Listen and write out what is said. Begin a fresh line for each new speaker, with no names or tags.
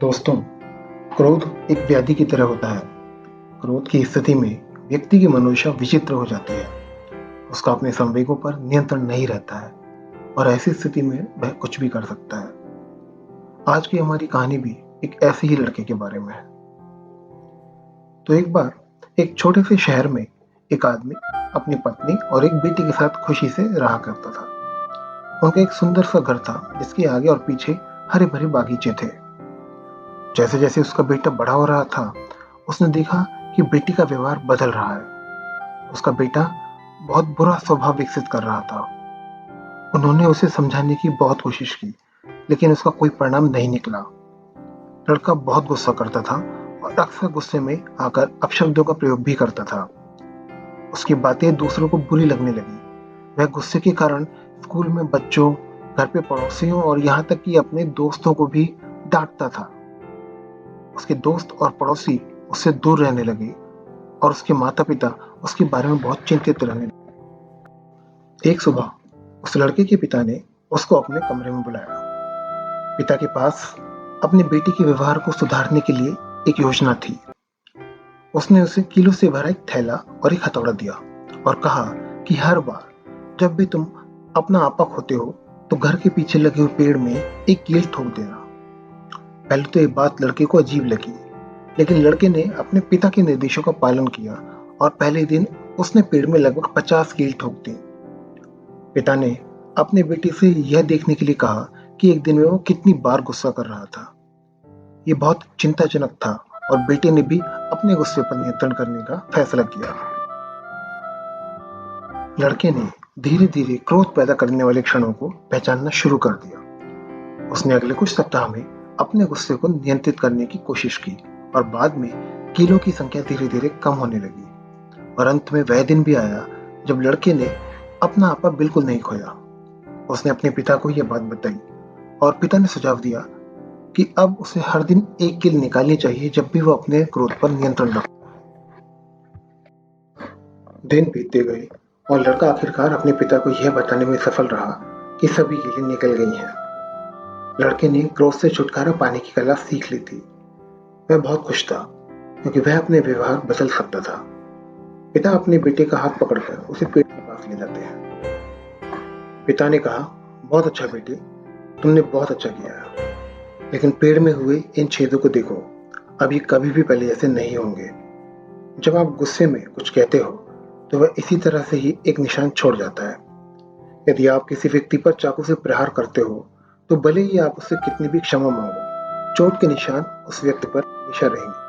दोस्तों, क्रोध एक व्याधि की तरह होता है। क्रोध की स्थिति में व्यक्ति की मनोदशा विचित्र हो जाती है। उसका अपने संवेगों पर नियंत्रण नहीं रहता है और ऐसी स्थिति में वह कुछ भी कर सकता है। आज की हमारी कहानी भी एक ऐसे ही लड़के के बारे में है। तो एक बार एक छोटे से शहर में एक आदमी अपनी पत्नी और एक बेटी के साथ खुशी से रहा करता था। उनका एक सुंदर सा घर था जिसके आगे और पीछे हरे भरे बागीचे थे। जैसे जैसे उसका बेटा बड़ा हो रहा था, उसने देखा कि बेटी का व्यवहार बदल रहा है। उसका बेटा बहुत बुरा स्वभाव विकसित कर रहा था। उन्होंने उसे समझाने की बहुत कोशिश की, लेकिन उसका कोई परिणाम नहीं निकला। लड़का बहुत गुस्सा करता था और अक्सर गुस्से में आकर अपशब्दों का प्रयोग भी करता था। उसकी बातें दूसरों को बुरी लगने लगी। वह गुस्से के कारण स्कूल में बच्चों, घर पे पड़ोसियों और यहाँ तक कि अपने दोस्तों को भी डांटता था। उसके दोस्त और पड़ोसी उससे दूर रहने लगे और उसके माता पिता उसके बारे में बहुत चिंतित रहने लगे। एक सुबह उस लड़के के पिता ने उसको अपने कमरे में बुलाया। पिता के पास अपने बेटे के व्यवहार को सुधारने के लिए एक योजना थी। उसने उसे कीलों से भरा एक थैला और एक हथौड़ा दिया और कहा कि हर बार जब भी तुम अपना आपा खोते हो तो घर के पीछे लगे हुए पेड़ में एक कील ठोक देना। पहले तो ये बात लड़के को अजीब लगी, लेकिन लड़के ने अपने पिता के निर्देशों का पालन किया और पहले दिन उसने पेड़ में लगभग 50 कील ठोक दी। पिता ने अपने बेटे से यह देखने के लिए कहा कि एक दिन में वो कितनी बार गुस्सा कर रहा था। ये बहुत चिंताजनक था और बेटे ने भी अपने गुस्से पर नियंत्रण करने का फैसला किया। लड़के ने धीरे धीरे क्रोध पैदा करने वाले क्षणों को पहचानना शुरू कर दिया। उसने अगले कुछ सप्ताह में अपने गुस्से को नियंत्रित करने की कोशिश की और बाद में कीलों की संख्या धीरे धीरे कम होने लगी। और अंत में वह दिन भी आया जब लड़के ने अपना आपा बिल्कुल नहीं खोया। उसने अपने पिता को यह बात बताई और पिता ने सुझाव दिया कि अब उसे हर दिन एक कील निकालनी चाहिए जब भी वो अपने क्रोध पर नियंत्रण रखता है। दिन बीतते गए और लड़का आखिरकार अपने पिता को यह बताने में सफल रहा कि सभी कीलें निकल गई हैं। लड़के ने क्रोध से छुटकारा पाने की कला सीख ली थी। वह बहुत खुश था क्योंकि वह अपने व्यवहार बदल सकता था। पिता अपने बेटे का हाथ पकड़कर उसे पेड़ के पास ले जाते हैं। पिता ने कहा, बहुत अच्छा बेटे, तुमने बहुत अच्छा किया है, लेकिन पेड़ में हुए इन छेदों को देखो, अब ये कभी भी पहले जैसे नहीं होंगे। जब आप गुस्से में कुछ कहते हो तो वह इसी तरह से ही एक निशान छोड़ जाता है। यदि आप किसी व्यक्ति पर चाकू से प्रहार करते हो तो भले ही आप उससे कितनी भी क्षमा मांगो, चोट के निशान उस व्यक्ति पर हमेशा रहेंगे।